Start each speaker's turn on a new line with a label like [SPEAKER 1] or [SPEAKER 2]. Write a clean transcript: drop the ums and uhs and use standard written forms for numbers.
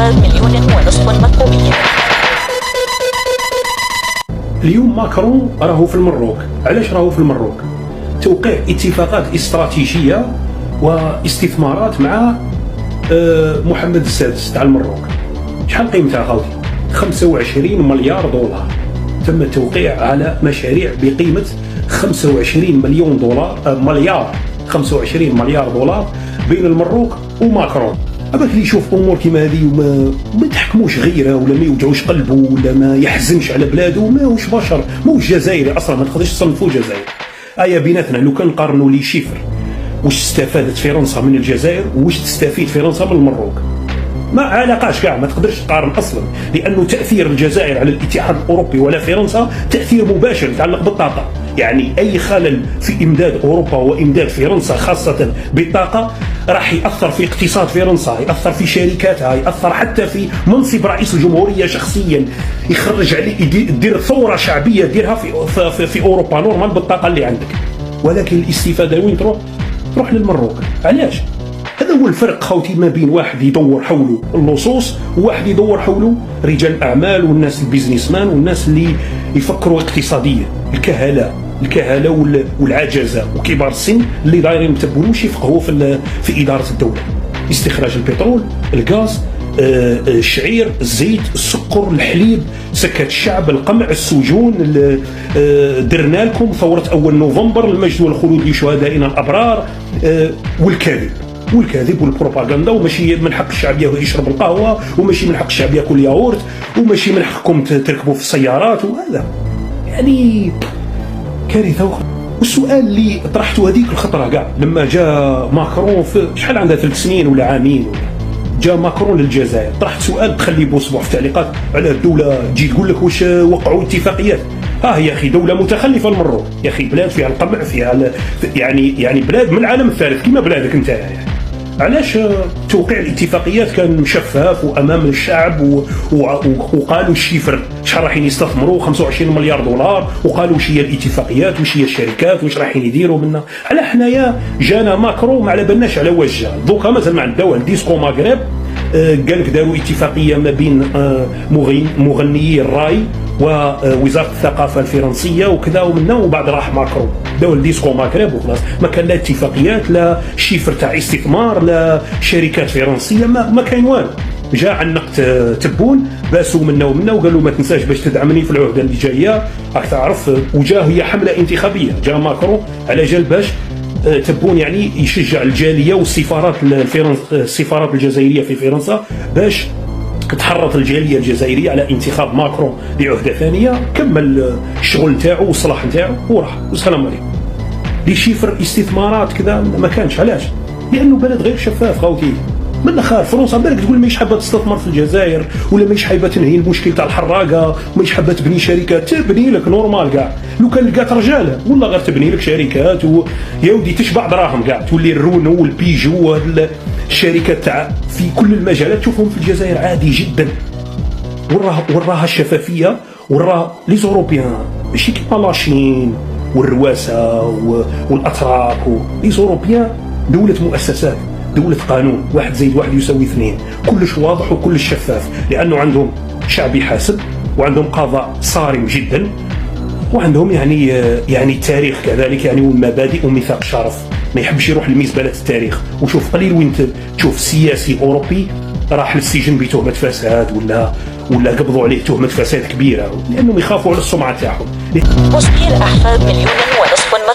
[SPEAKER 1] أحفاد 1.5 مليون مكوبية.
[SPEAKER 2] اليوم ماكرون راهو في المروك. علاش راهو في المروك؟ توقيع اتفاقات استراتيجية واستثمارات مع محمد السادس تاع المروك. شحال قيمتها خاوتي؟ 25 مليار دولار. تم التوقيع على مشاريع بقيمة 25 مليون دولار 25 مليار دولار بين المروك وماكرون. أباك اللي يشوف امور كيما هذه وما تحكموش غيره ولا ما يوجعوش قلبه ولا ما يحزنش على بلاده، ماهوش بشر، ماهوش جزائري اصلا، ما تقدرش تصنفوه جزائري. بيناتنا لو كان نقارنوا لي شيفر واش استفادت فرنسا من الجزائر وواش تستفيد فرنسا من المروك، ما علاقاش كاع، ما تقدرش تقارن اصلا، لانه تاثير الجزائر على الاتحاد الاوروبي ولا فرنسا تاثير مباشر يتعلق بالطاقه. يعني اي خلل في امداد اوروبا وامداد فرنسا خاصه بالطاقه راح ياثر في اقتصاد فرنسا، ياثر في شركاتها، ياثر حتى في منصب رئيس الجمهوريه شخصيا، يخرج عليه يدير ثوره شعبيه ديرها في اوروبا نورمال بالطاقه اللي عندك. ولكن الاستفاده وين تروح للمروك. علاش؟ هذا هو الفرق خوتي ما بين واحد يدور حوله اللصوص وواحد يدور حوله رجال الاعمال والناس البيزنس مان والناس اللي يفكروا اقتصاديا، الكهله والعجزه وكبار السن اللي دايرين متبولوش يفقهوا في اداره الدوله. استخراج البترول، الغاز، الشعير، الزيت، السكر، الحليب، سكات الشعب، القمع، السجون، درنا لكم ثوره اول نوفمبر، المجد والخلود لشهدائنا الابرار، والكذب والبروباغندا، وماشي من حق الشعب يشرب القهوه، وماشي من حق الشعب ياكل ياغورت، وماشي من حقكم تركبوا في السيارات، وهذا يعني كارثه اخرى. والسؤال اللي طرحته هذيك الخطره كاع لما جاء ماكرون في شحال عندها 3 سنين ولا عامين، جاء ماكرون للجزائر، طرحت سؤال تخلي بوصبع في التعليقات على الدوله تجي تقول لك واش وقعوا اتفاقيات. يا اخي دوله متخلفه المروك، يا اخي بلاد فيها القمع، فيها يعني بلاد من العالم الثالث كما بلادك انت. يعني علاش توقيع الاتفاقيات كان شفاف وامام الشعب وقالوا الشيفر شحال رايحين يستثمروا 25 مليار دولار، وقالوا واش هي الاتفاقيات واش هي الشركات واش رايحين يديروا منا. على حنايا جانا ماكرون ما على بالناش على واش جا. دوكا مثلا مع الدول ديسكو ماغرب قال لك داروا اتفاقيه ما بين مغنيي الراي ووزاره الثقافه الفرنسيه وكذا ومنا، وبعد راح ماكرون دول ديسكو ماغرب وخلاص. ما كان لا اتفاقيات لا شيفر تاع استثمار لا شركات فرنسيه، ما كاين والو. جاء عنق تبون باسوا منا ومنا وقالوا ما تنساش باش تدعمني في العهده اللي جايه، راك تعرف. وجا هي حمله انتخابيه، جاء ماكرون على جال باش تبون يعني يشجع الجاليه والسفارات السفارات الجزائريه في فرنسا باش تحرض الجاليه الجزائريه على انتخاب ماكرون لعهده ثانيه. كمل الشغل نتاعو والصلاح نتاعو وراح والسلام عليكم. لي شيفر استثمارات كذا ما كانش. علاش؟ لانه بلد غير شفاف خوتي. من الاخر فرنسا بالك تقول ماهيش حابه تستثمر في الجزائر ولا ماهيش حابه تنهي المشكل تاع الحراقه، ماهيش حابه تبني شركات، تبني لك نورمال كاع. لو كان لقات رجاله والله غير تبني لك شركات يا ودي تشبع دراهم كاع، تولي الرونو والبيجو الشركات تاع في كل المجالات تشوفهم في الجزائر عادي جدا. وراها الشفافيه، وراها لي زوروبيان ماشي كيما لاشين والرواسه والاتراك. لي زوروبيان دوله مؤسسات، دولة قانون، 1 + 1 = 2، كلش واضح وكلش شفاف، لأنه عندهم شعب يحاسب وعندهم قضاء صارم جدا وعندهم يعني تاريخ كذلك، يعني والمبادئ وميثاق الشرف. ما يحبش يروح لمزبلة التاريخ. وشوف قليل وين تشوف سياسي أوروبي راح للسجن بتهمة فساد ولا قبضوا عليه تهمة فساد كبيرة، لأنهم يخافوا على السمعة تاعهم.
[SPEAKER 1] تسجيل أحفاد 1.5 مليون